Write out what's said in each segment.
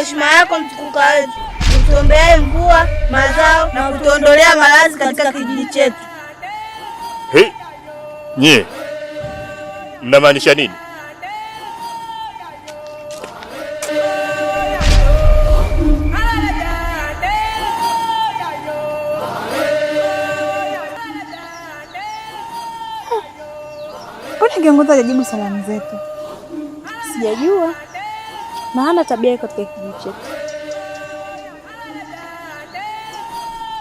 heshima yako mtukuka wetu, utuombee mvua, mazao na kutuondolea maradhi katika kijiji chetu. Hey, nye mnamaanisha nini? Mbona kiongozi hajajibu salamu zetu? Sijajua, maana tabia yake katika kijiji chetu.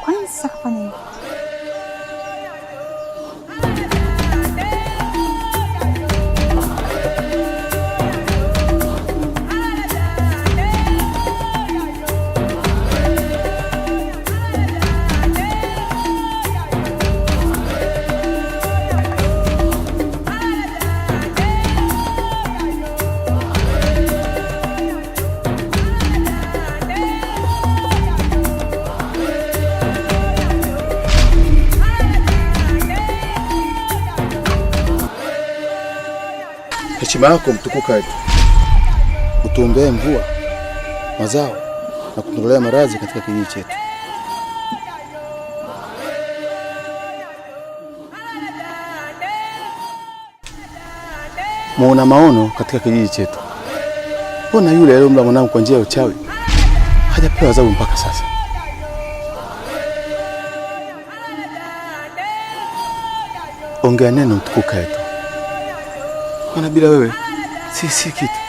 Kwa nini sasa kafanya hivyo? Heshima yako mtukuka wetu, utuombee mvua, mazao na kutuondolea maradhi katika kijiji chetu. Muona maono katika kijiji chetu. Mbona yule aliyomla mwanangu kwa njia ya uchawi hajapewa adhabu mpaka sasa? Ongea neno mtukuka wetu, maana bila wewe si kitu.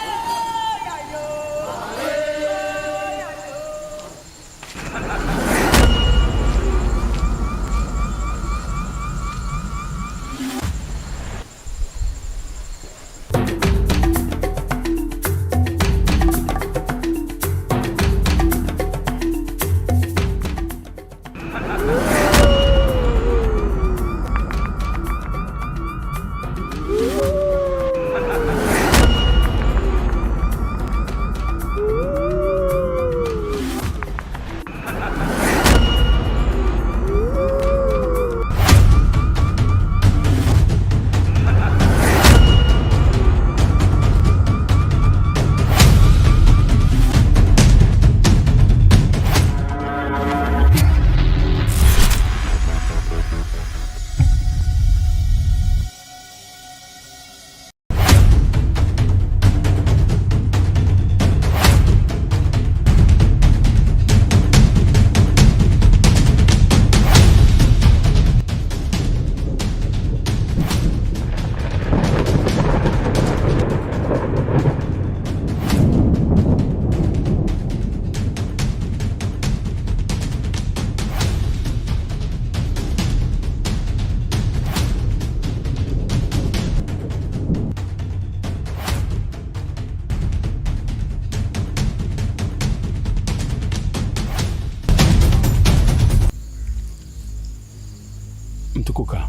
Mtukuka,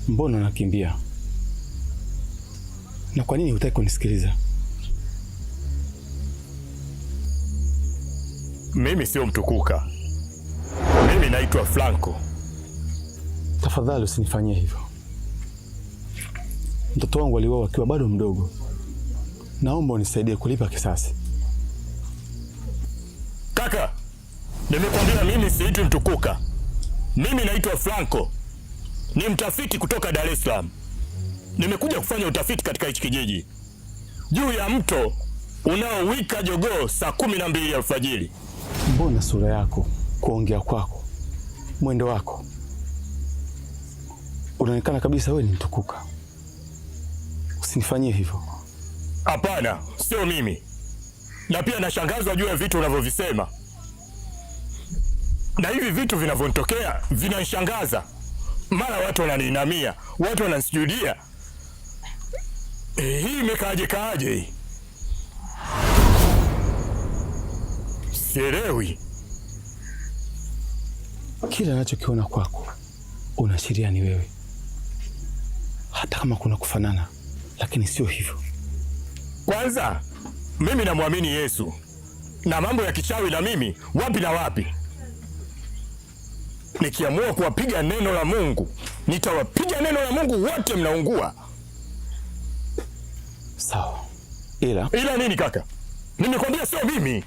mbona unakimbia? Na kwa nini hutaki kunisikiliza? Mimi sio Mtukuka. Mimi naitwa Franco. Tafadhali usinifanyie hivyo. Mtoto wangu aliuawa akiwa bado mdogo. Naomba unisaidie kulipa kisasi. Kaka, nimekwambia mimi siitwi Mtukuka. Mimi naitwa Franco. Ni mtafiti kutoka Dar es Salaam. Nimekuja kufanya utafiti katika hichi kijiji juu ya mto unaowika jogoo saa 12 alfajiri. Mbona sura yako, kuongea kwako, mwendo wako, unaonekana kabisa wewe ni Mtukuka. Usinifanyie hivyo. Hapana, sio mimi. Na pia nashangazwa juu ya vitu unavyovisema. Na hivi vitu vinavyotokea vinanishangaza. Mara watu wananiinamia, watu wananisujudia. Hii imekaaje hii? Sielewi. Kila ninachokiona kwako unaashiria ni wewe. Hata kama kuna kufanana, lakini sio hivyo. Kwanza, mimi namwamini Yesu. Na mambo ya kichawi na mimi, wapi na wapi. Nikiamua kuwapiga neno la Mungu, nitawapiga neno la Mungu wote mnaungua. Sawa. Ila nini kaka? Nimekwambia sio mimi.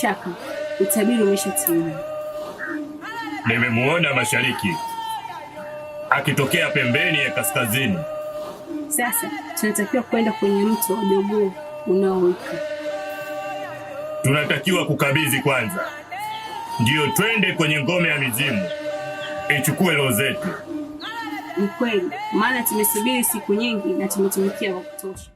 shaka utabiri umeshatimia. Nimemuona mashariki akitokea pembeni ya kaskazini. Sasa tunatakiwa kwenda kwenye mto wa Jogoo unaowika. Tunatakiwa kukabidhi kwanza, ndiyo twende kwenye ngome ya mizimu ichukue roho zetu. Ni kweli, maana tumesubiri siku nyingi na tumetumikia kwa kutosha.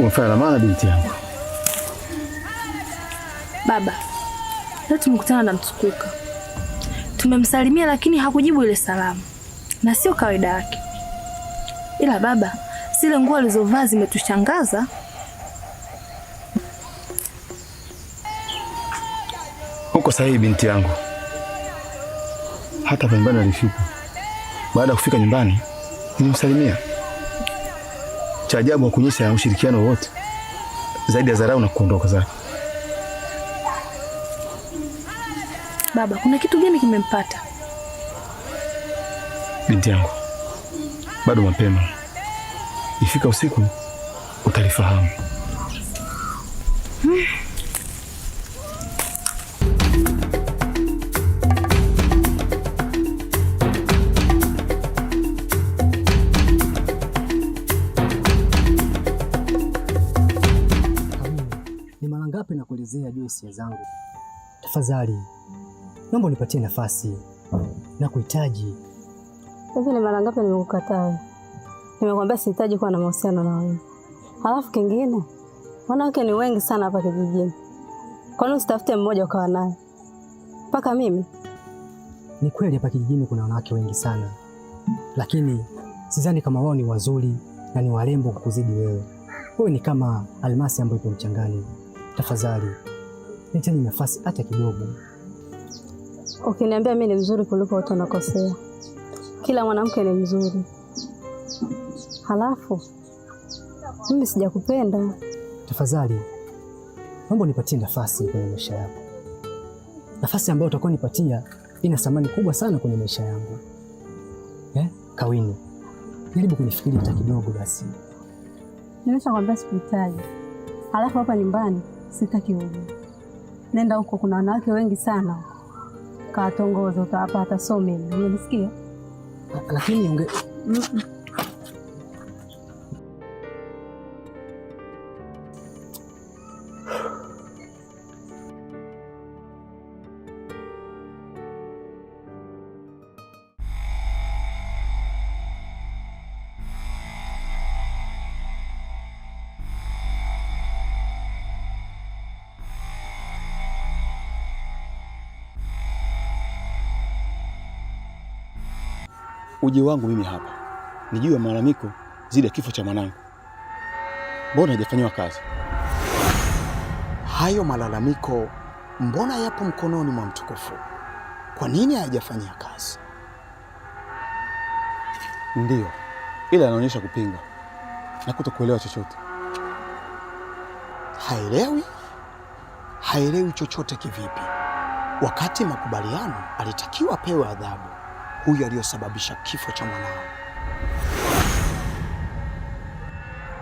Umefanya la maana binti yangu. Baba, leo tumekutana na Mtukuka. Tumemsalimia lakini hakujibu ile salamu. Na sio kawaida yake. Ila baba, zile nguo alizovaa zimetushangaza. Uko sahihi binti yangu. Hata nyumbani alifika. Baada ya kufika nyumbani, nilimsalimia. Cha ajabu hakuonyesha ushirikiano wote zaidi ya dharau na kuondoka zake. Baba, kuna kitu gani kimempata? Binti yangu, bado mapema. Ifika usiku utalifahamu. Na kuelezea juu hisia zangu. Tafadhali, naomba unipatie nafasi na kuhitaji. Hivi ni mara ngapi nimekukataa? Nimekwambia sihitaji kuwa na mahusiano na wewe. Halafu kingine, wanawake ni wengi sana hapa kijijini. Kwa nini usitafute mmoja ukawa naye? Mpaka mimi? Ni kweli hapa kijijini kuna wanawake wengi sana. Lakini sidhani kama wao ni wazuri na ni warembo kukuzidi wewe. Wewe ni kama almasi ambayo ipo mchangani. Tafadhali, niteni nafasi hata kidogo. Ukiniambia mimi ni mzuri kuliko wote unakosea. Kila mwanamke ni mzuri. Halafu mimi sijakupenda. Tafadhali, naomba nipatie nafasi kwenye maisha yako. Nafasi ambayo utakuwa nipatia ina thamani kubwa sana kwenye maisha yangu. Kawini, jaribu kunifikiri hata kidogo basi. Nimeshakwambia sikuhitaji. Halafu hapa nyumbani sitaki uje. Nenda huko, kuna wanawake wengi sana. Kawatongoza, utawapata. So mimi, unanisikia? Lakini Uje wangu mimi hapa ni juu ya malalamiko zidi ya kifo cha mwanangu. Mbona hajafanywa kazi? Hayo malalamiko mbona yapo mkononi mwa Mtukufu? Kwa nini hajafanyia kazi? Ndiyo, ila anaonyesha kupinga na kutokuelewa chochote. Haelewi chochote kivipi? Wakati makubaliano alitakiwa apewe adhabu huyu aliyosababisha kifo cha mwanao.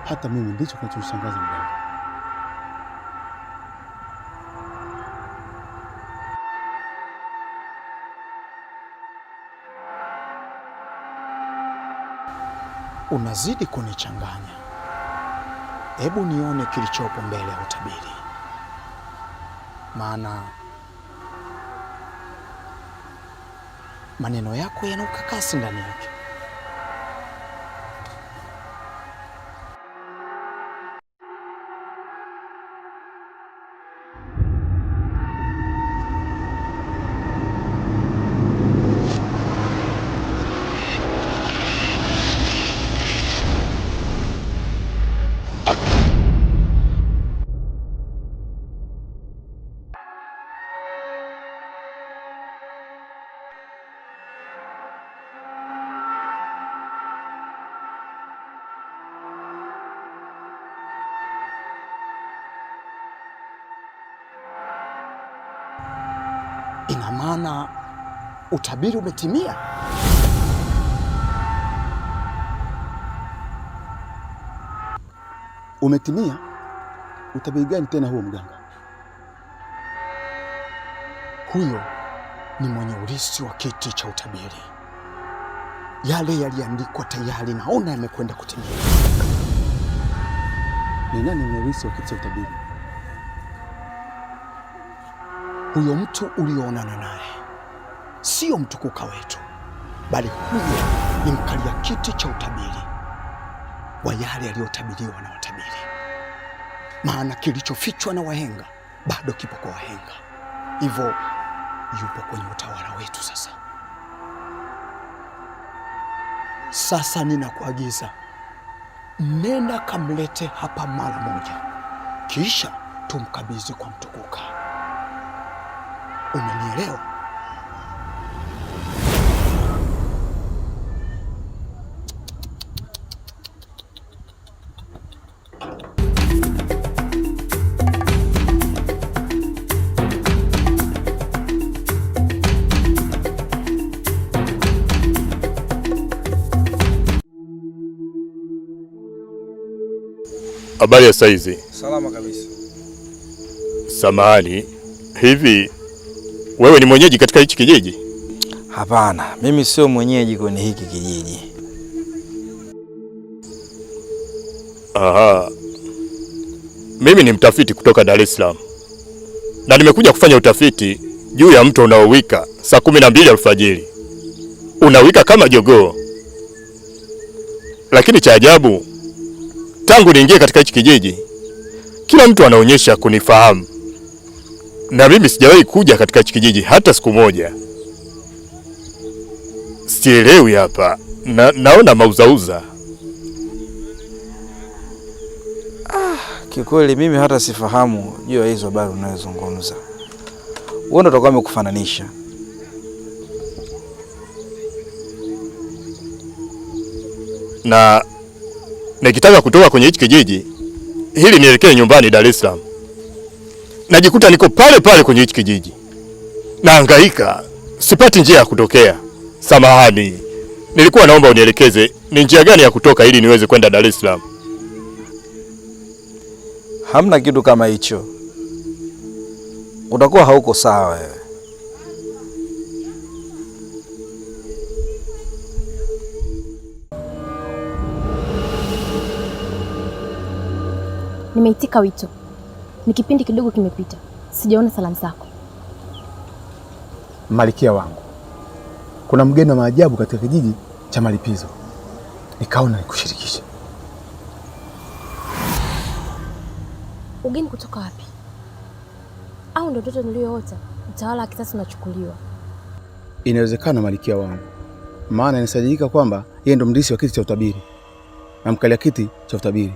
Hata mimi ndicho kinachoshangaza mganga. Unazidi kunichanganya. Hebu nione kilichopo mbele ya utabiri. Maana maneno yako yana ukakasi ndani yake. ina maana utabiri umetimia. Umetimia? Utabiri gani tena huo mganga? Huyo ni mwenye urithi wa kiti cha utabiri. Yale yaliandikwa tayari, naona yamekwenda kutimia. Ni nani mwenye urithi wa kiti cha utabiri? Huyo mtu ulioonana naye sio mtukuka wetu, bali huyo ni mkalia kiti cha utabiri wa yale yaliyotabiriwa na watabiri. Maana kilichofichwa na wahenga bado kipo kwa wahenga, hivyo yupo kwenye utawala wetu sasa. Sasa ninakuagiza, nenda kamlete hapa mara moja, kisha tumkabidhi kwa mtukuka. Umenielewa? Habari ya saizi? Salama kabisa. Samahani, hivi wewe ni mwenyeji katika hichi kijiji? Hapana, mimi sio mwenyeji kwenye hiki kijiji. Aha. Mimi ni mtafiti kutoka Dar es Salaam. Na nimekuja kufanya utafiti juu ya mto unaowika saa 12 alfajiri. Unawika kama jogoo. Lakini cha ajabu, tangu niingie katika hichi kijiji, kila mtu anaonyesha kunifahamu. Na mimi sijawahi kuja katika hichi kijiji hata siku moja. Sielewi hapa. Naona mauzauza. Kikweli mimi hata sifahamu juu ya hizo habari unazozungumza. Wewe ndo utakuwa umekufananisha. Na nikitaka kutoka kwenye hichi kijiji hili nielekee nyumbani Dar es Salaam, najikuta niko pale pale kwenye hichi kijiji. Nahangaika, sipati njia ya kutokea. Samahani, nilikuwa naomba unielekeze ni njia gani ya kutoka ili niweze kwenda Dar es Salaam. Hamna kitu kama hicho. Utakuwa hauko sawa wewe. Nimeitika wito. Ni kipindi kidogo kimepita. Sijaona salamu zako. Malkia wangu, kuna mgeni wa maajabu katika kijiji cha Malipizo. Nikaona nikushirikishe. Ugeni kutoka wapi? Au ndo ndoto niliyoota utawala wa kisasa unachukuliwa? Inawezekana Malkia wangu, maana inasadikika kwamba yeye ndo mrithi wa kiti cha utabiri na mkalia kiti cha utabiri.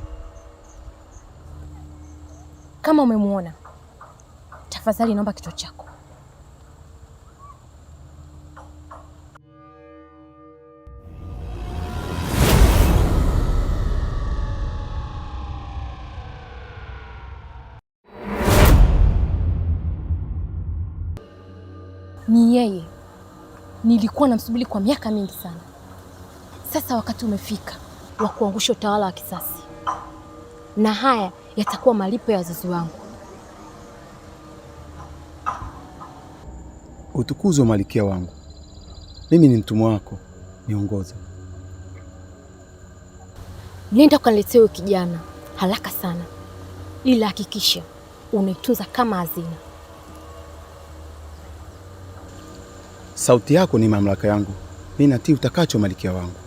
Kama umemuona, tafadhali naomba kichwa chako. Ni yeye. Nilikuwa namsubiri kwa miaka mingi sana. Sasa wakati umefika wa kuangusha utawala wa kisasi. Na haya yatakuwa malipo ya wazazi wangu. Utukuzwe Malkia wangu. Mimi ni mtumwa wako, niongoze. Nenda ukaniletee huyo kijana haraka sana. Ila hakikisha unaitunza kama hazina. Sauti yako ni mamlaka yangu. Mimi natii utakacho Malkia wangu.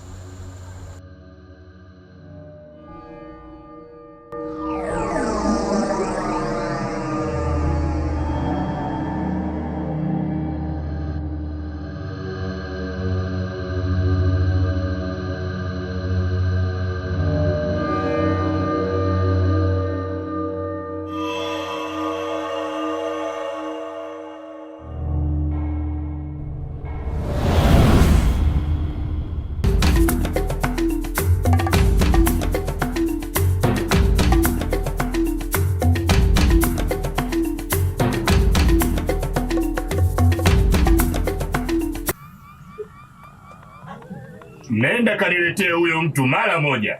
nenda kaniletee huyo mtu mara moja,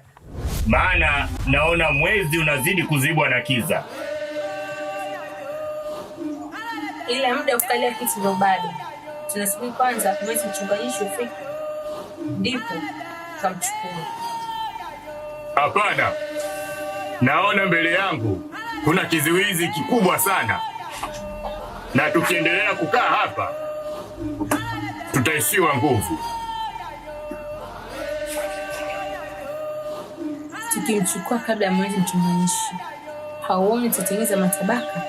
maana naona mwezi unazidi kuzibwa na kiza. Ile muda wa kukalia kiti ndio bado. Tunasubiri kwanza mwezi mchungaji ufike, ndipo tutamchukua. Hapana, naona mbele yangu kuna kizuizi kikubwa sana, na tukiendelea kukaa hapa tutaishiwa nguvu. Tukimchukua kabla ya mwezi mchunganishi, hauoni tutatengeneza matabaka?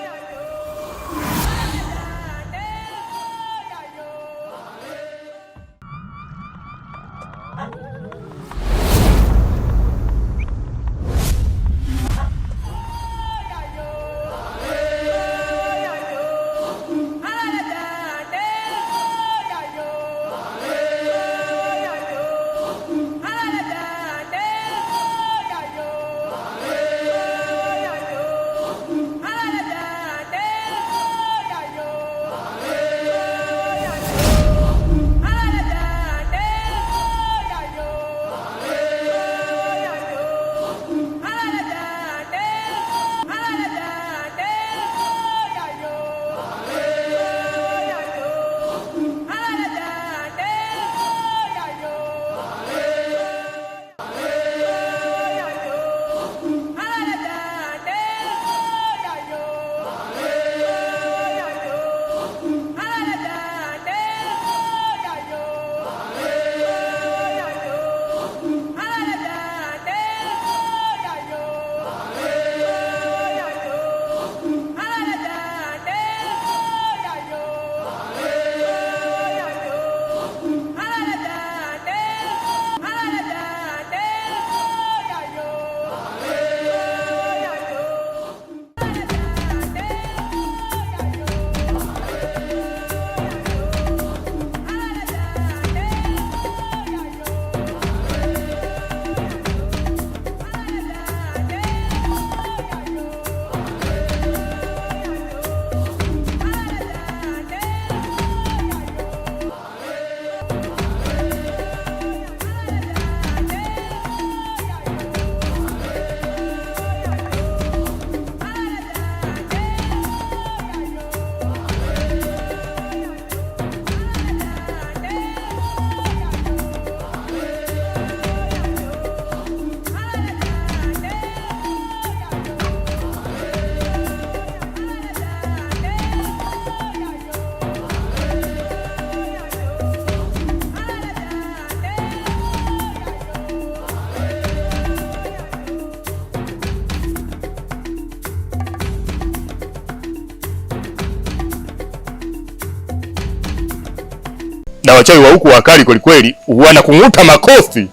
Na wachawi wa huku wakali kweli kweli, wanakung'uta makofi.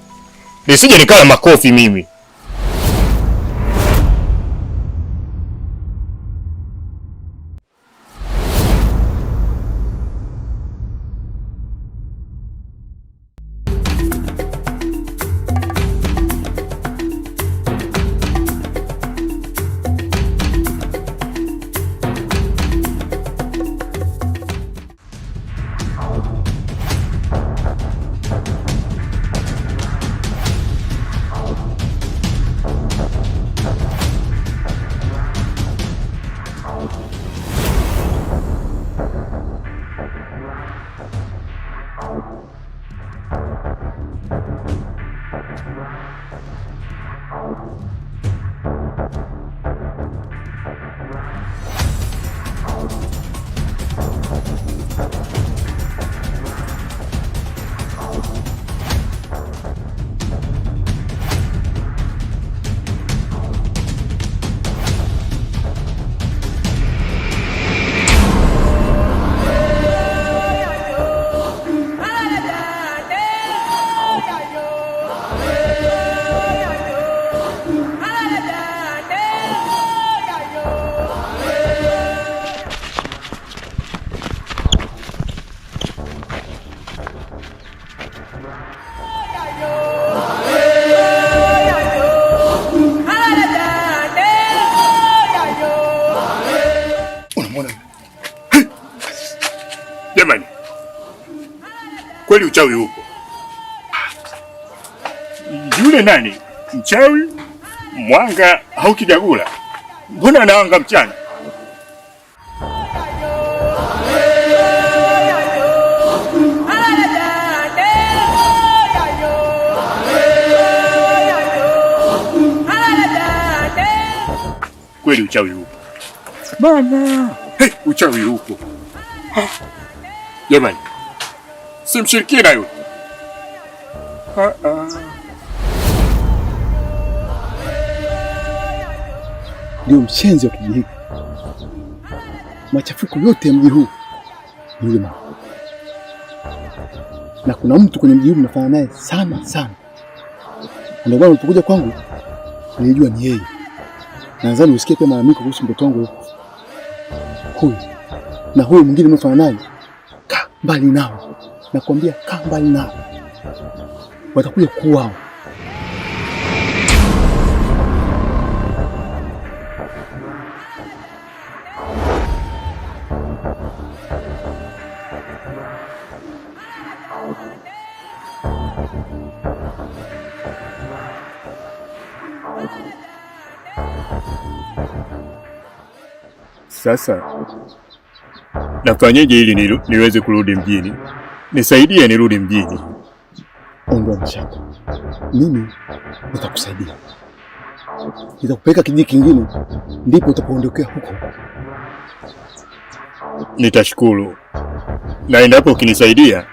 Nisije nikala makofi mimi. Jamani, kweli uchawi upo. Yule nani? Mchawi? Mwanga au Kigagula? Mbona anaanga mchana? Kweli uchawi upo. Bana. Hey, uchawi upo. Jamani. Simshirikie na yule. Ndio mshenzi wa kijiji hiki. Machafuko yote ya mji huu ni yule mama. Na kuna mtu kwenye mji huu mnafanya naye sana. Ndio bwana ulipokuja kwangu nilijua ni yeye. Nadhani usikie pia malalamiko kuhusu mtoto wangu huyu. Na huyu mwingine mnafanya naye, kaa mbali nao. Nakwambia kaa mbali nao. Watakuja kuuawa. Sasa nafanyeje ili niweze kurudi mjini? Nisaidie nirudi mjini. Ondoa mashaka. Mimi nitakusaidia. Nitakupeleka kijiji kingine ndipo utapoondokea huko. Nitashukuru. Na endapo ukinisaidia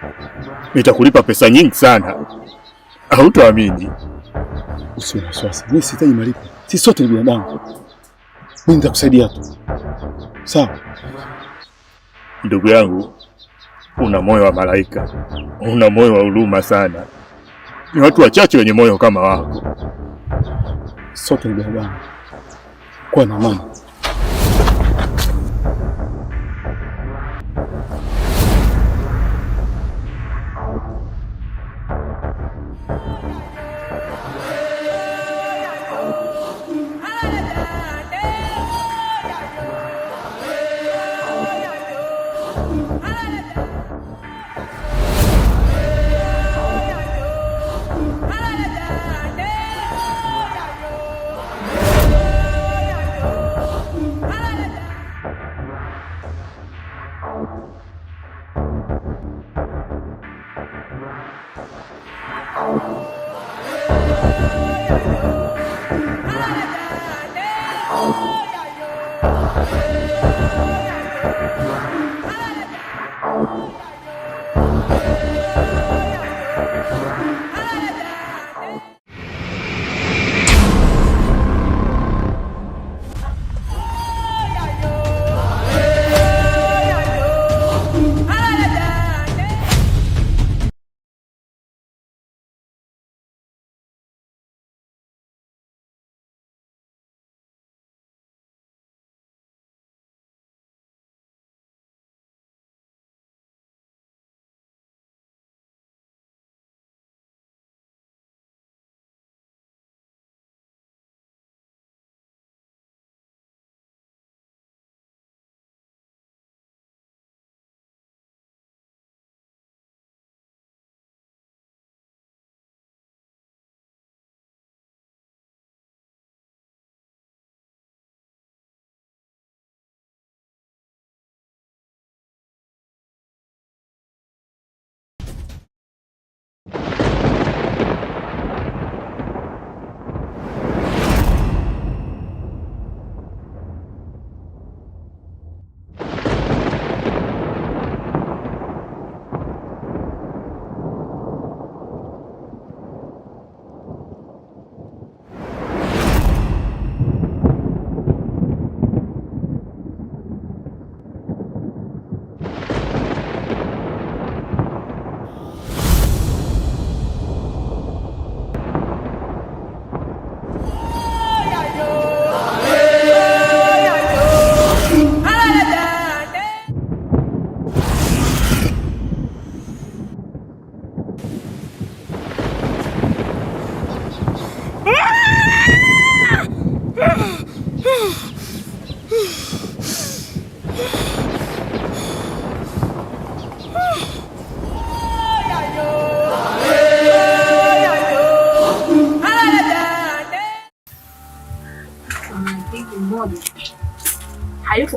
nitakulipa pesa nyingi sana. Hautoamini. Usiwe na wasiwasi. Mimi sihitaji malipo. Sisi sote ni binadamu. Mimi nitakusaidia tu. Sawa. Ndugu yangu, una moyo wa malaika. Una moyo wa huruma sana. Ni watu wachache wenye moyo kama wako. Sote ni binadamu. Kuwa na amani.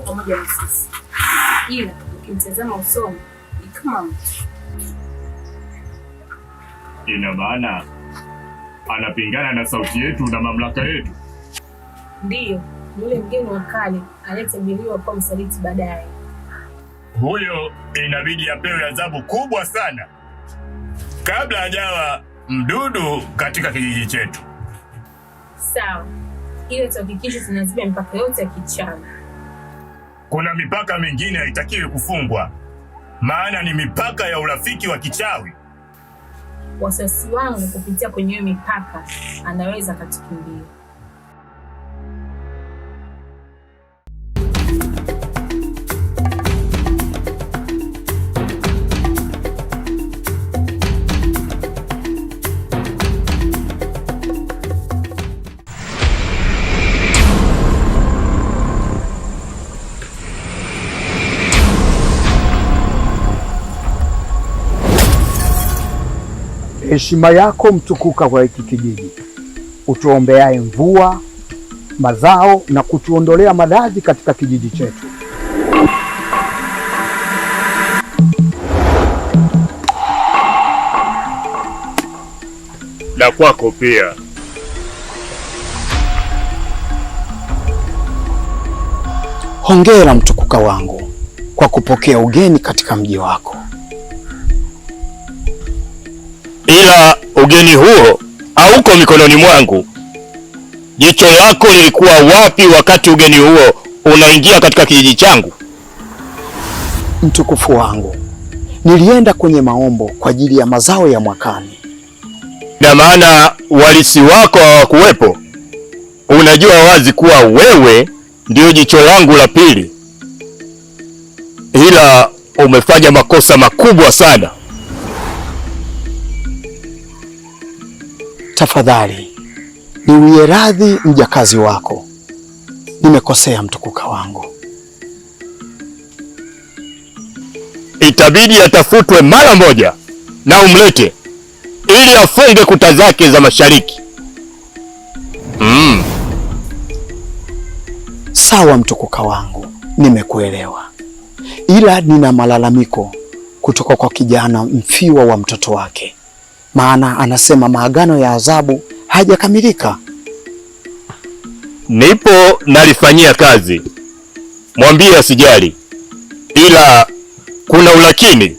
pamoja na sisi, ila ukimtazama usoni ni kama mtu. Ina maana anapingana na sauti yetu na mamlaka yetu. Ndiyo, yule mgeni wa kale aliyetembelewa kwa msaliti baadaye. Huyo inabidi apewe adhabu kubwa sana kabla hajawa mdudu katika kijiji chetu. Sawa, ile tuhakikishe tunaziba mipaka yote ya kichawi. Kuna mipaka mingine haitakiwi kufungwa, maana ni mipaka ya urafiki wa kichawi. Wasasi wangu kupitia kwenye hiyo mipaka anaweza katukimbia. Heshima yako mtukuka kwa hiki kijiji, utuombeaye mvua, mazao na kutuondolea maradhi katika kijiji chetu. Na kwako pia. Hongera mtukuka wangu kwa kupokea ugeni katika mji wako. Ila ugeni huo hauko mikononi mwangu. Jicho lako lilikuwa wapi wakati ugeni huo unaingia katika kijiji changu? Mtukufu wangu, nilienda kwenye maombo kwa ajili ya mazao ya mwakani. Na maana walisi wako hawakuwepo. Unajua wazi kuwa wewe ndio jicho langu la pili. Ila umefanya makosa makubwa sana. Tafadhali niwie radhi mjakazi wako, nimekosea mtukuka wangu. Itabidi atafutwe mara moja na umlete ili afunge kuta zake za mashariki. Sawa mtukuka wangu, nimekuelewa. Ila nina malalamiko kutoka kwa kijana mfiwa wa mtoto wake. Maana anasema maagano ya adhabu hajakamilika. Nipo nalifanyia kazi. Mwambie asijali. Ila kuna ulakini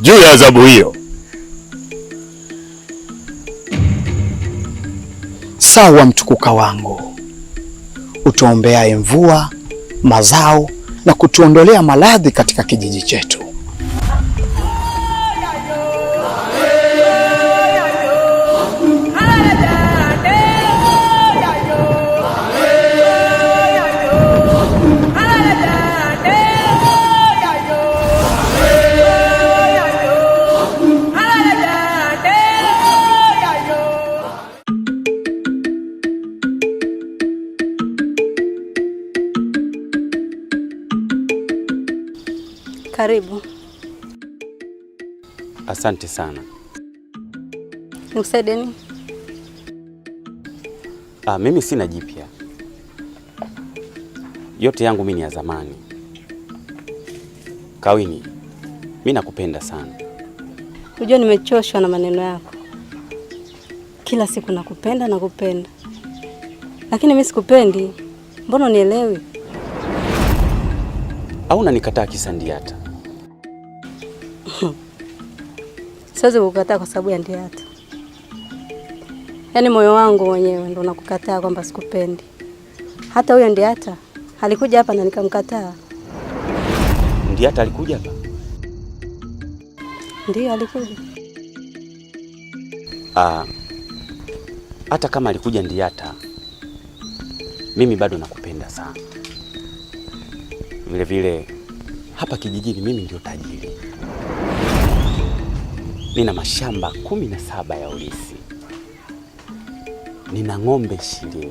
juu ya adhabu hiyo. Sawa mtukuka wangu, utuombeaye mvua, mazao na kutuondolea maradhi katika kijiji chetu. Karibu. Asante sana. Nikusaidie nini? Mimi sina jipya. Yote yangu mimi ni ya zamani. Kawini, mimi nakupenda sana. Unajua nimechoshwa na maneno yako. Kila siku nakupenda. Lakini mimi sikupendi. Mbona unielewi? Au unanikataa kisa Ndiata? Siwezi kukataa kwa sababu ya Ndiata. Yaani moyo wangu mwenyewe ndo nakukataa kwamba sikupendi. Hata huyo Ndiata alikuja hapa na nikamkataa. Ndiata alikuja hapa? Ndiyo alikuja. Hata kama alikuja Ndiata, mimi bado nakupenda sana. Vile vile hapa kijijini mimi ndio tajiri. Nina mashamba 17 ya ulisi. Nina ng'ombe 20.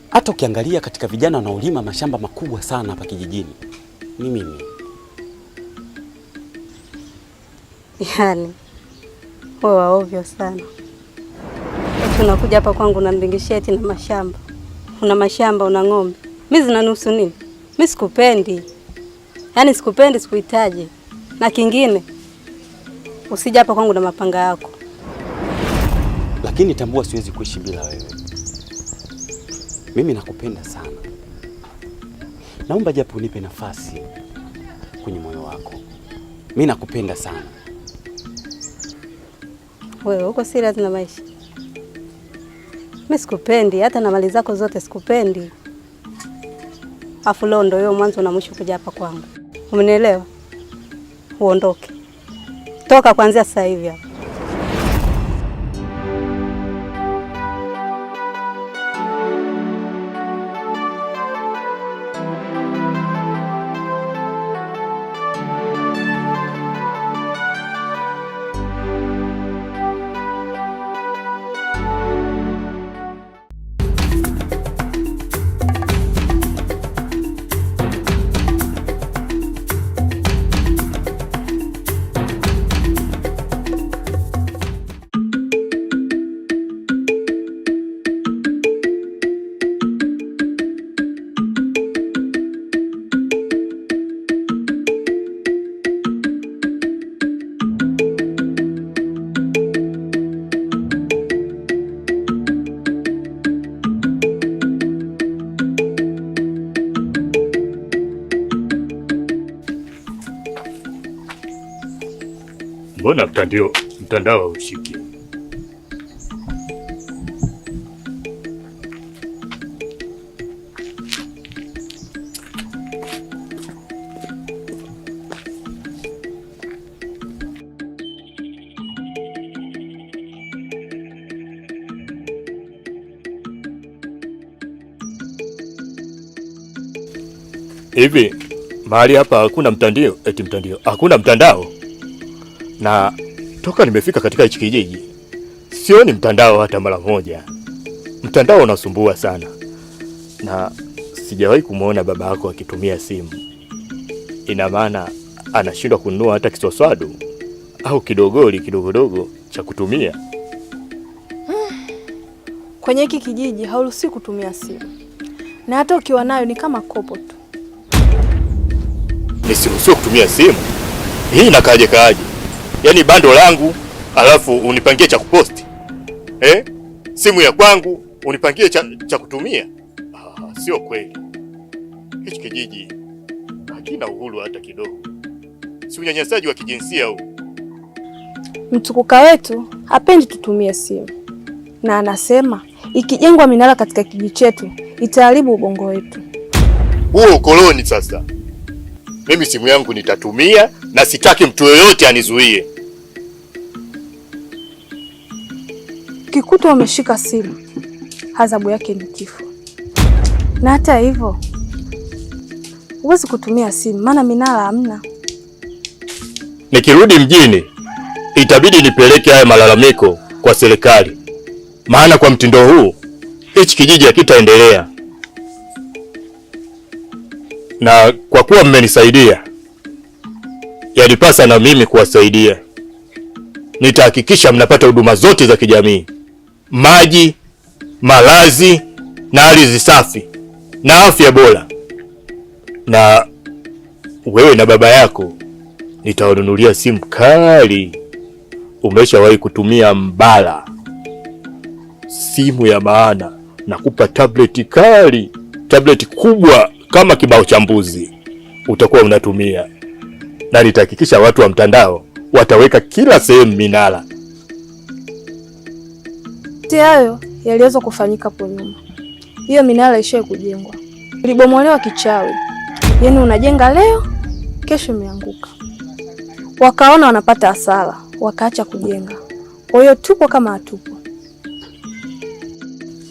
Hata ukiangalia katika vijana wanaolima mashamba makubwa sana hapa kijijini ni mimi. Yaani wewe ovyo sana. Eti unakuja hapa kwangu unaningishia eti na mashamba. una mashamba, una ng'ombe. Mimi zinanusu nini? Mimi sikupendi. Yaani sikupendi, sikuhitaji. Na kingine, usije hapa kwangu na mapanga yako. Lakini tambua siwezi kuishi bila wewe. Mimi nakupenda sana. Naomba japo unipe nafasi kwenye moyo wako. Mimi nakupenda sana. Wewe uko serious na maisha? Mimi sikupendi, hata na mali zako zote sikupendi. Afu leo ndio mwanzo na mwisho kuja hapa kwangu. Umenielewa? Uondoke. Toka kuanzia sasa hivi hapa. Mbona mtandao haushiki? Hivi mahali hapa hakuna mtandao? Eti mtandao hakuna mtandao? Na toka nimefika katika hichi kijiji sioni mtandao hata mara moja. Mtandao unasumbua sana, na sijawahi kumuona baba yako akitumia simu. Ina maana anashindwa kununua hata kiswaswadu au kidogodogo cha kutumia. Kwenye hiki kijiji hauruhusiwi kutumia simu, na hata ukiwa nayo ni kama kopo tu. Nisiruhusiwe kutumia simu? Hii inakaje? Yaani bando langu alafu unipangie cha kuposti? Simu ya kwangu unipangie cha kutumia? Sio kweli. Hichi kijiji hakina uhuru hata kidogo. Si unyanyasaji wa kijinsia huu. Mtukuka wetu hapendi tutumie simu, na anasema ikijengwa minara katika kijiji chetu itaharibu ubongo wetu. Huo ukoloni sasa. Mimi simu yangu nitatumia na sitaki mtu yoyote anizuie. Kikuta umeshika simu, adhabu yake ni kifo. Na hata hivyo huwezi kutumia simu maana minara hamna. Nikirudi mjini itabidi nipeleke haya malalamiko kwa serikali. Maana kwa mtindo huu hichi kijiji hakitaendelea. Na kwa kuwa mmenisaidia, yalipasa na mimi kuwasaidia. Nitahakikisha mnapata huduma zote za kijamii: maji, malazi na ardhi safi na afya bora. Na wewe na baba yako nitawanunulia simu kali. Umeshawahi kutumia mbala, simu ya maana. Nakupa tableti kali, tableti kubwa kama kibao cha mbuzi utakuwa unatumia. Na nitahakikisha watu wa mtandao wataweka kila sehemu minara. Hayo yaliweza kufanyika hapo nyuma. Hiyo minara ishaye kujengwa, ilibomolewa kichawi. Yaani unajenga leo, kesho imeanguka. Wakaona wanapata hasara, wakaacha kujenga. Kwa hiyo tupo kama hatupo.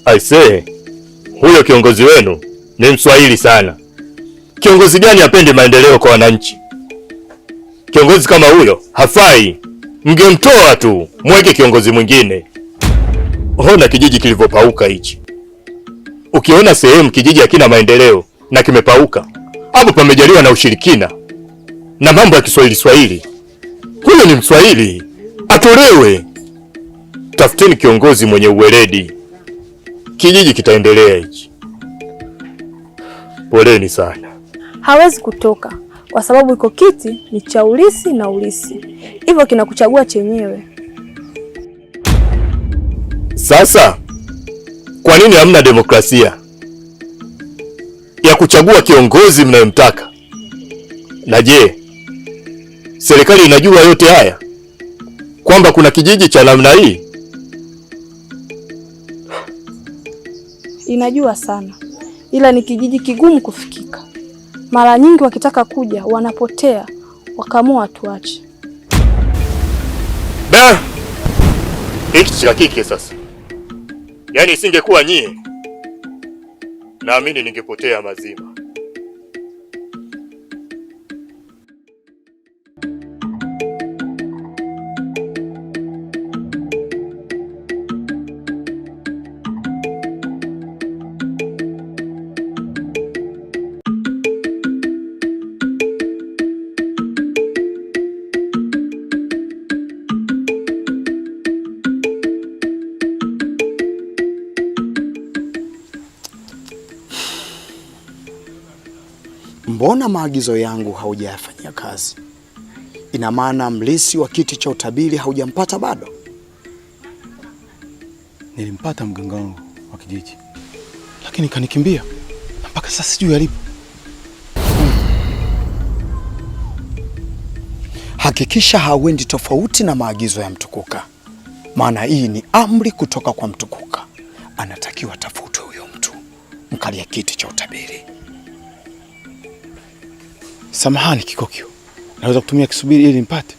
Aisee, huyo kiongozi wenu ni Mswahili sana. Kiongozi gani apende maendeleo kwa wananchi? Kiongozi kama huyo hafai. Mngemtoa tu, mweke kiongozi mwingine. Ona kijiji kilivyopauka hichi. Ukiona sehemu kijiji hakina maendeleo na kimepauka, hapo pamejaliwa na ushirikina na mambo ya Kiswahili. Huyo ni Mswahili, atolewe. Tafuteni kiongozi mwenye uweledi, kijiji kitaendelea hichi. Poleni sana. Hawezi kutoka kwa sababu iko kiti ni cha ulisi na ulisi, hivyo kinakuchagua chenyewe. Sasa kwa nini hamna demokrasia ya kuchagua kiongozi mnayemtaka? Na je, serikali inajua yote haya, kwamba kuna kijiji cha namna hii? Inajua sana, ila ni kijiji kigumu kufikika. Mara nyingi wakitaka kuja wanapotea, wakaamua watuache. Hiki cha kike sasa, yaani isingekuwa nyie, naamini ningepotea mazima. Mbona maagizo yangu haujayafanyia kazi? Ina maana mlisi wa kiti cha utabiri haujampata bado? Nilimpata mganga wangu wa kijiji, lakini kanikimbia na mpaka sasa sijui alipo. Hakikisha hauendi tofauti na maagizo ya Mtukuka, maana hii ni amri kutoka kwa Mtukuka. Anatakiwa tafutwe huyo mtu mkalia kiti cha utabiri. Samahani Kikokyo, naweza kutumia kisubiri ili nimpate?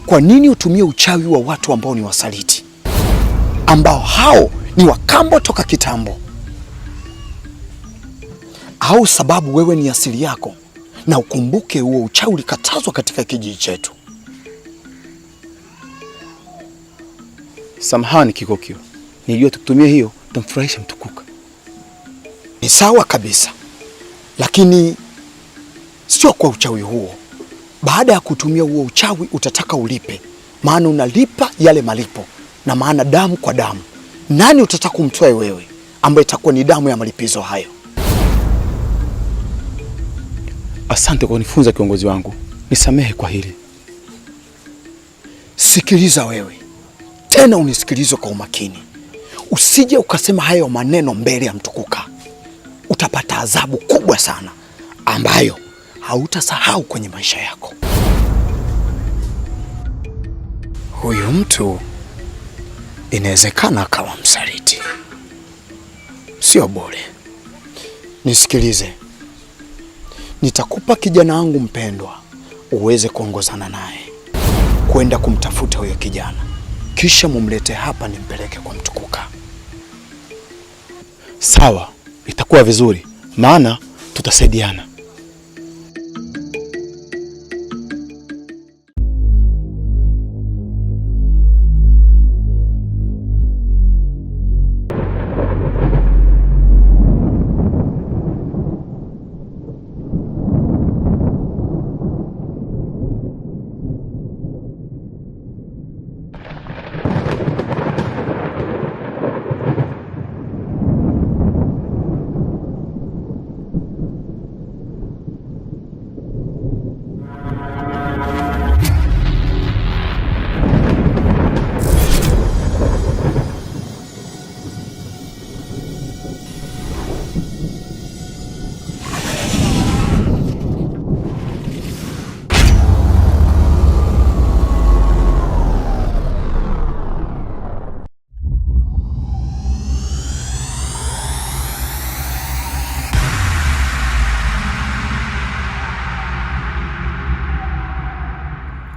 Kwa nini utumie uchawi wa watu ambao ni wasaliti, ambao hao ni wakambo toka kitambo? Au sababu wewe ni asili yako, na ukumbuke huo uchawi ulikatazwa katika kijiji chetu. Samahani Kikokyo, nilijua tukutumia hiyo tutamfurahisha Mtukuka. Ni sawa kabisa, lakini sio kwa uchawi huo. Baada ya kutumia huo uchawi utataka ulipe, maana unalipa yale malipo, na maana damu kwa damu. Nani utataka kumtoa wewe, ambaye itakuwa ni damu ya malipizo hayo? Asante kwa kunifunza kiongozi wangu, nisamehe kwa hili. Sikiliza wewe, tena unisikilize kwa umakini. Usije ukasema hayo maneno mbele ya Mtukuka. Utapata adhabu kubwa sana ambayo hautasahau kwenye maisha yako. Huyu mtu inawezekana akawa msaliti, sio bure. Nisikilize, nitakupa kijana wangu mpendwa uweze kuongozana naye kwenda kumtafuta huyo kijana, kisha mumlete hapa nimpeleke kwa Mtukuka. Sawa, itakuwa vizuri, maana tutasaidiana.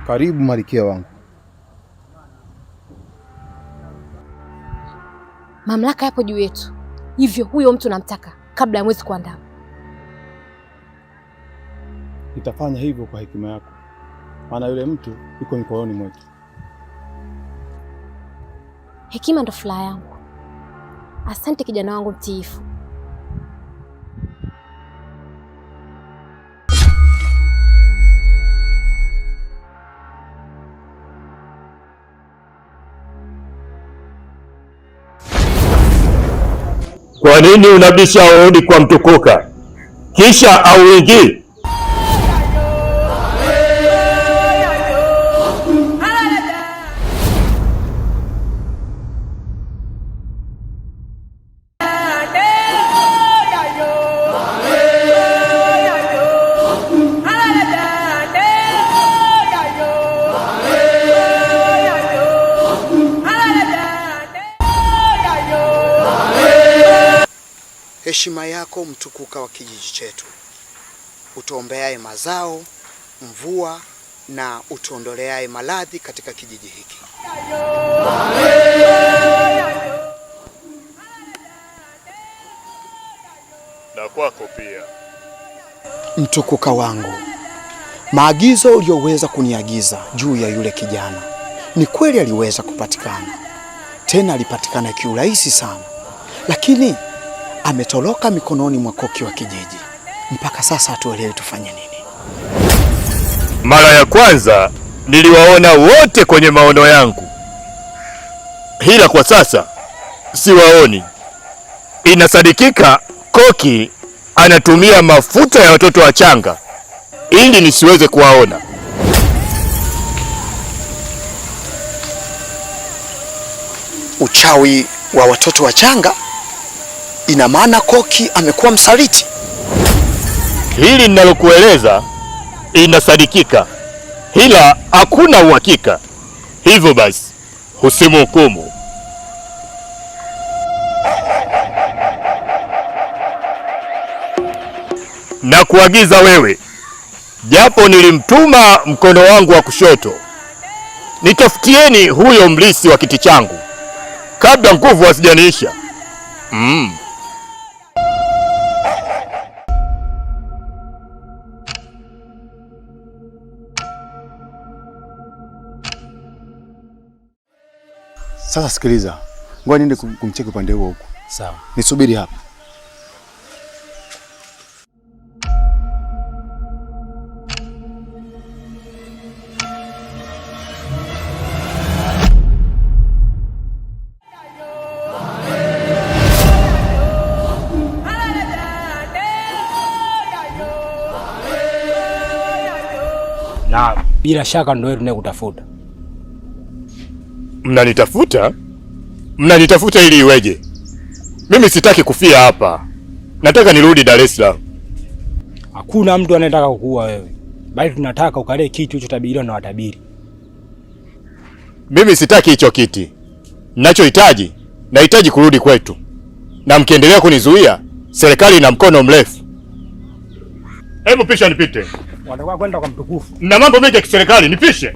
Karibu Malkia wangu. Mamlaka yapo juu yetu, hivyo huyo mtu namtaka kabla ya mwezi kuandama. Nitafanya hivyo kwa hekima yako, maana yule mtu yuko mikononi mwetu. Hekima ndo furaha yangu. Asante kijana wangu mtiifu. Kwa nini unabisha hodi kwa Mtukuka kisha auingii? Heshima yako Mtukuka wa kijiji chetu, utuombeaye mazao, mvua na utuondoleaye maradhi katika kijiji hiki. Na kwako pia. Mtukuka wangu, maagizo uliyoweza kuniagiza juu ya yule kijana ni kweli aliweza kupatikana, tena alipatikana kiurahisi sana, lakini ametoroka mikononi mwa koki wa kijiji. Mpaka sasa hatuelewi tufanye nini. Mara ya kwanza niliwaona wote kwenye maono yangu, ila kwa sasa siwaoni. Inasadikika koki anatumia mafuta ya watoto wachanga ili nisiweze kuwaona. Uchawi wa watoto wachanga? Ina maana koki amekuwa msaliti? Hili ninalokueleza inasadikika, ila hakuna uhakika. Hivyo basi usimhukumu. Na kuagiza wewe, japo nilimtuma mkono wangu wa kushoto, nitafutieni huyo mlisi wa kiti changu kabla nguvu hazijaniisha. Sasa sikiliza, ngoja niende kumcheki upande huo huko. Sawa. Nisubiri hapa. Na bila shaka ndio tunayekutafuta. Mnanitafuta? Mnanitafuta ili iweje? Mimi sitaki kufia hapa. Nataka nirudi Dar es Salaam. Hakuna mtu anayetaka kukuua wewe, bali tunataka ukalee kiti ulichotabiriwa na watabiri. Mimi sitaki hicho kiti. Ninachohitaji, nahitaji kurudi kwetu. Na mkiendelea kunizuia, serikali ina mkono mrefu. Hebu pisha nipite. Watakuwa kwenda kwa Mtukufu. Na mambo mengi ya kiserikali, nipishe.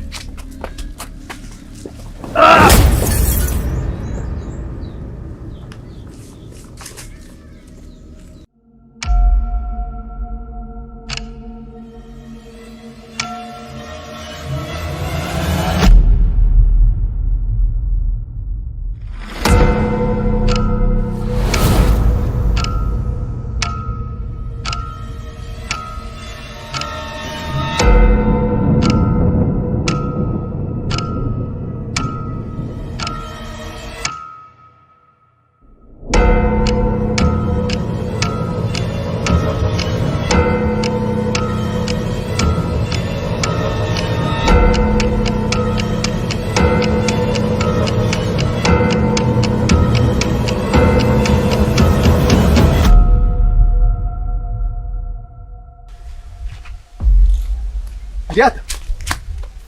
Ndiata.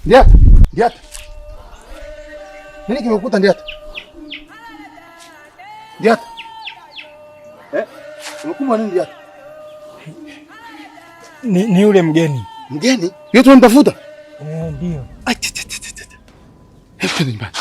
Ndiata. Ndiata. Nini kimekukuta Ndiata? Ndiata. Umekumbwa nini Ndiata? Ni yule mgeni. Mgeni? Yeye tunamtafuta? Ndio. Hebu twende nyumbani.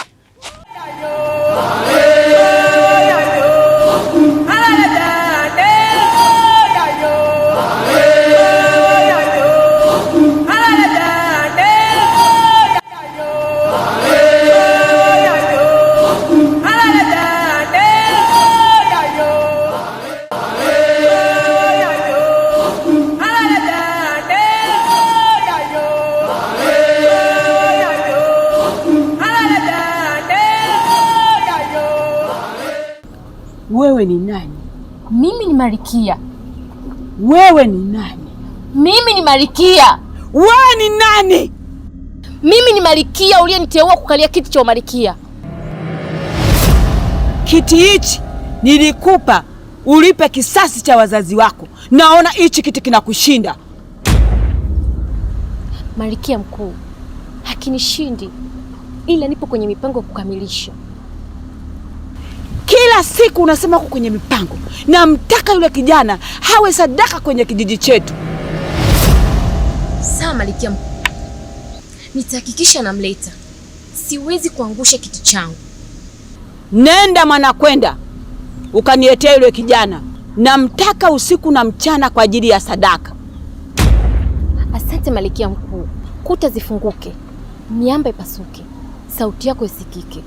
Wewe ni nani Mimi ni Malkia. Wewe ni nani? Mimi ni Malkia. Wewe ni nani? Mimi ni Malkia uliyeniteua kukalia kiti cha Malkia. Kiti hichi nilikupa ulipe kisasi cha wazazi wako. Naona hichi kiti kinakushinda. Malkia mkuu, hakinishindi, ila nipo kwenye mipango ya kukamilisha. Kila siku unasema uko kwenye mipango. Namtaka yule kijana hawe sadaka kwenye kijiji chetu. Sawa Malkia mkuu, nitahakikisha namleta. Siwezi kuangusha kitu changu. Nenda mwana, kwenda ukaniletea yule kijana. Namtaka usiku na mchana kwa ajili ya sadaka. Asante Malkia mkuu. Kuta zifunguke, miamba ipasuke, sauti yako isikike.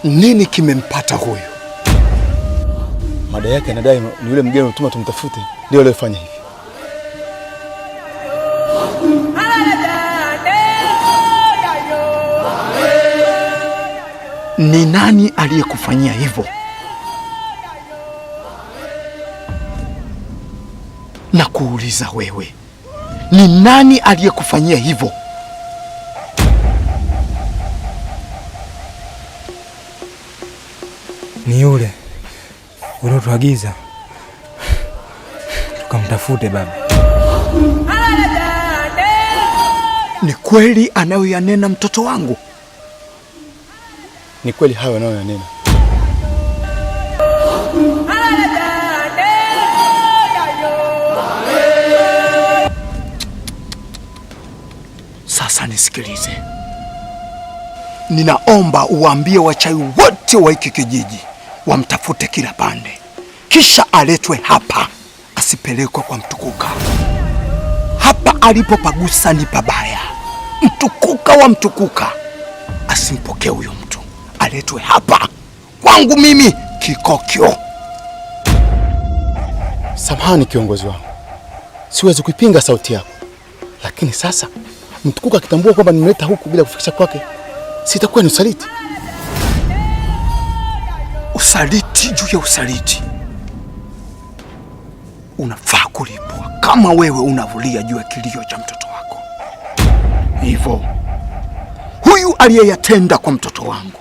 Nini kimempata huyu? Madai yake anadai ni yule mgeni mtuma tumtafute ndio aliyefanya hivi. Ni nani aliyekufanyia hivyo? Na kuuliza wewe, ni nani aliyekufanyia hivyo? Ni yule uliotuagiza tukamtafute baba. Ni kweli anayoyanena mtoto wangu? Ni kweli hayo anayoyanena. Sasa nisikilize. Ninaomba uwaambie wachawi wote wa hiki kijiji wamtafute kila pande, kisha aletwe hapa, asipelekwe kwa Mtukuka. Hapa alipopagusa ni pabaya. Mtukuka wa Mtukuka asimpokee huyo mtu, aletwe hapa kwangu mimi Kikokyo. Samahani kiongozi wangu, siwezi kuipinga sauti yako, lakini sasa Mtukuka akitambua kwamba nimeleta huku bila kufikisha kwake, sitakuwa ni usaliti. Usaliti juu ya usaliti. Unafaa kulipwa kama wewe unavulia juu ya kilio cha mtoto wako. Hivyo huyu aliyeyatenda kwa mtoto wangu,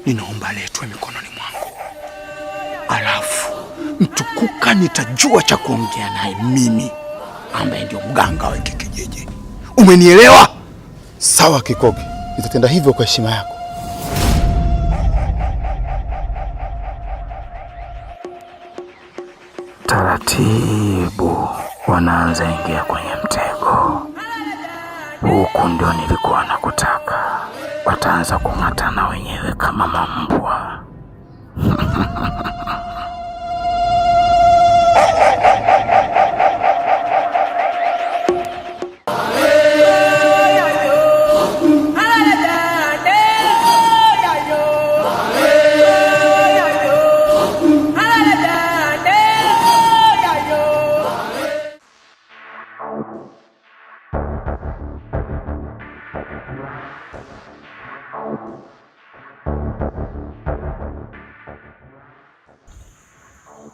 ninaomba aletwe mikononi mwangu. Alafu Mtukuka nitajua cha kuongea naye mimi, ambaye ndio mganga wa hiki kijiji. Umenielewa? Sawa Kikoge, nitatenda hivyo kwa heshima yako. Taratibu wanaanza ingia kwenye mtego. Huku ndio nilikuwa nakutaka. Wataanza kung'atana wenyewe kama mambwa.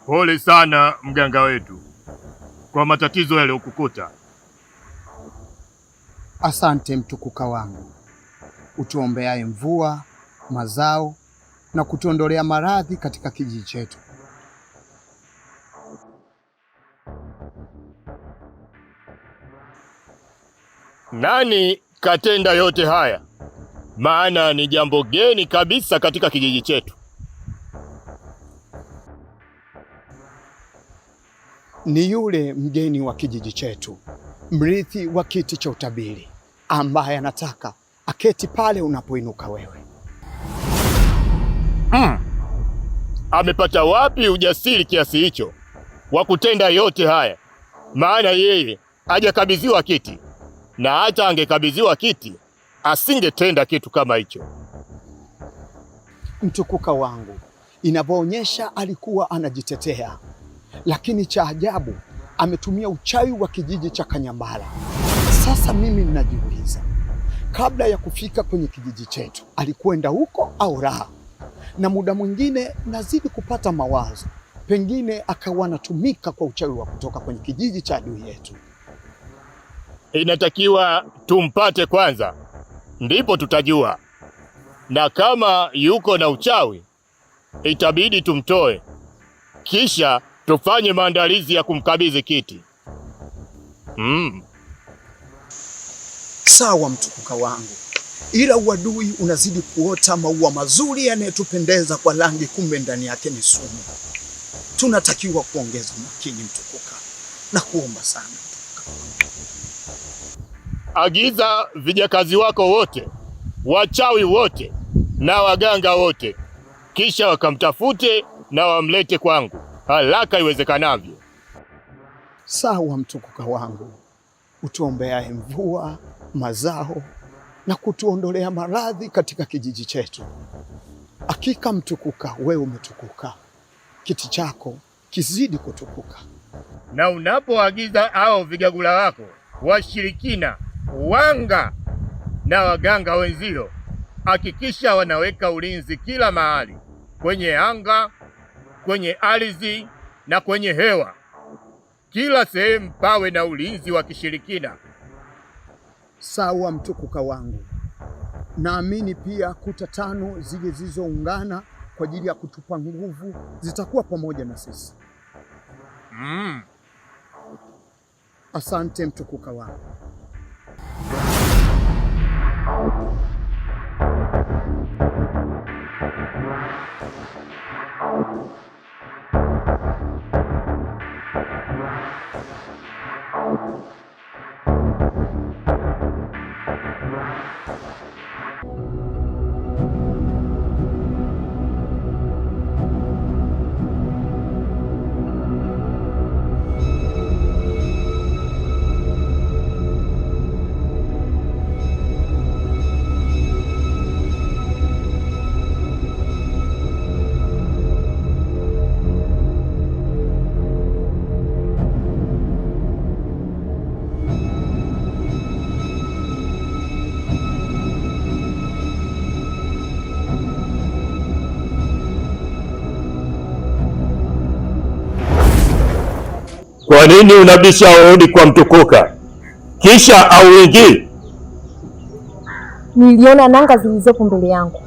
Pole sana mganga wetu kwa matatizo yaliyokukuta. Asante Mtukuka wangu, utuombeaye mvua, mazao na kutuondolea maradhi katika kijiji chetu. Nani katenda yote haya? Maana ni jambo geni kabisa katika kijiji chetu. Ni yule mgeni wa kijiji chetu, mrithi wa kiti cha utabiri, ambaye anataka aketi pale unapoinuka wewe. Amepata wapi ujasiri kiasi hicho wa kutenda yote haya? Maana yeye hajakabidhiwa kiti, na hata angekabidhiwa kiti asingetenda kitu kama hicho. Mtukuka wangu, inavyoonyesha alikuwa anajitetea, lakini cha ajabu ametumia uchawi wa kijiji cha Kanyambala. Sasa mimi ninajiuliza, kabla ya kufika kwenye kijiji chetu alikwenda huko au la? Na muda mwingine nazidi kupata mawazo, pengine akawa anatumika kwa uchawi wa kutoka kwenye kijiji cha adui yetu. Inatakiwa tumpate kwanza, ndipo tutajua, na kama yuko na uchawi itabidi tumtoe, kisha tufanye maandalizi ya kumkabidhi kiti. Sawa mtukuka wangu, ila uadui unazidi kuota maua mazuri yanayotupendeza kwa rangi, kumbe ndani yake ni sumu. Tunatakiwa kuongeza makini mtukuka, na kuomba sana mtukuka. Agiza vijakazi wako wote, wachawi wote na waganga wote, kisha wakamtafute na wamlete kwangu haraka iwezekanavyo. Sawa mtukuka wangu, utuombeaye mvua, mazao na kutuondolea maradhi katika kijiji chetu. Hakika mtukuka, wewe umetukuka, kiti chako kizidi kutukuka. Na unapoagiza hao vigagula wako, washirikina, wanga na waganga wenzio, hakikisha wanaweka ulinzi kila mahali, kwenye anga, kwenye ardhi na kwenye hewa. Kila sehemu pawe na ulinzi wa kishirikina. Sawa mtukuka wangu, naamini pia kuta tano zile zilizoungana kwa ajili ya kutupa nguvu zitakuwa pamoja na sisi. Asante mtukuka wangu. Kwa nini unabisha urudi kwa mtukuka kisha auingii? Niliona nanga zilizopo mbele yangu.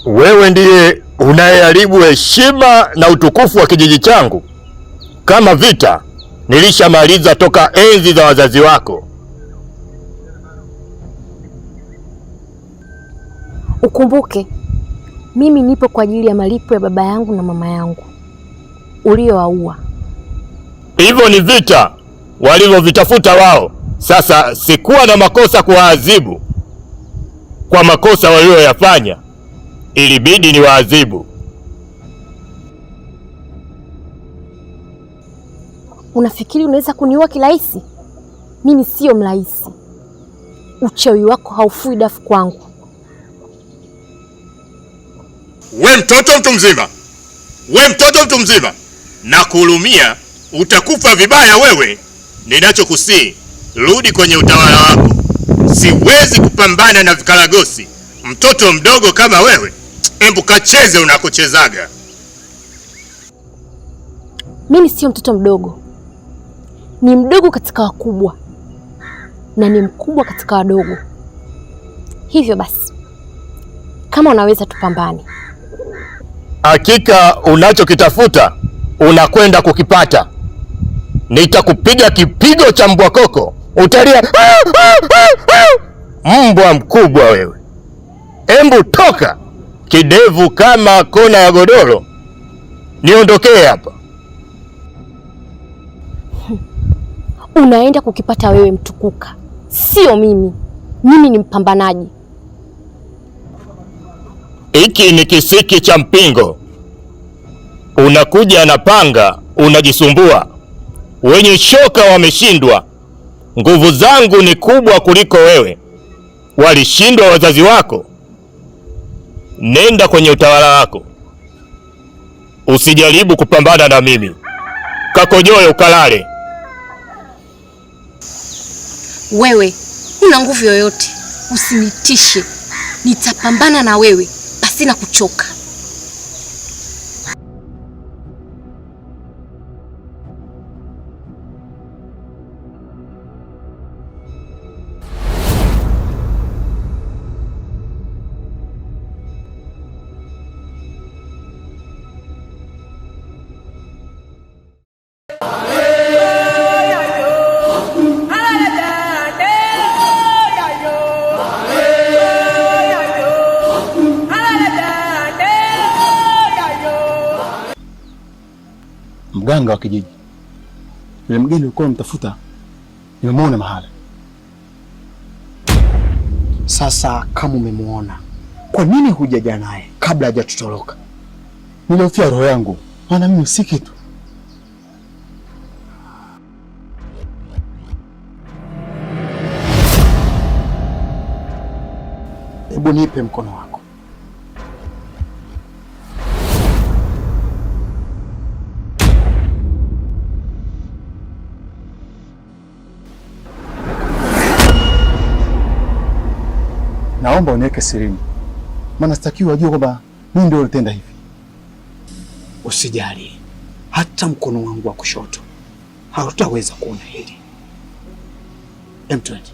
Wewe ndiye unayeharibu heshima na utukufu wa kijiji changu. Kama vita nilishamaliza toka enzi za wazazi wako. Ukumbuke, mimi nipo kwa ajili ya malipo ya baba yangu na mama yangu uliowaua. Hivyo ni vita walivyovitafuta wao. Sasa sikuwa na makosa kuwaadhibu kwa makosa walioyafanya, ilibidi niwaadhibu. Unafikiri unaweza kuniua kirahisi? Mimi sio mrahisi. Uchawi wako haufui dafu kwangu. We mtoto mtu mzima, we mtoto mtu mzima, na kuhurumia, utakufa vibaya wewe. Ninachokusii, rudi kwenye utawala wako. Siwezi kupambana na vikaragosi mtoto mdogo kama wewe. Embu kacheze unakochezaga. Mimi sio mtoto mdogo, ni mdogo katika wakubwa na ni mkubwa katika wadogo. Hivyo basi, kama unaweza tupambane. Hakika unachokitafuta unakwenda kukipata. Nitakupiga kipigo cha mbwa koko, utalia mbwa mkubwa wewe. Embu toka kidevu kama kona ya godoro, niondokee hapa. unaenda kukipata wewe Mtukuka, sio mimi. Mimi ni mpambanaji. Hiki ni kisiki cha mpingo. Unakuja na panga, unajisumbua. Wenye shoka wameshindwa. Nguvu zangu ni kubwa kuliko wewe. Walishindwa wazazi wako. Nenda kwenye utawala wako. Usijaribu kupambana na mimi. Kakojoe ukalale. Wewe una nguvu yoyote, usinitishe. Nitapambana na wewe pasina kuchoka. Mganga wa kijiji, yule mgeni ulikuwa unamtafuta, nimemwona mahali. Sasa kama umemwona, kwa nini hujaja naye kabla hajatutoroka? Nilihofia roho yangu, maana mimi si kitu. Hebu nipe mkono wako. Naomba uniweke sirini, maana sitakiwi wajue kwamba mimi ndio nilitenda hivi. Usijali, hata mkono wangu wa kushoto hautaweza kuona hili. Emtwende.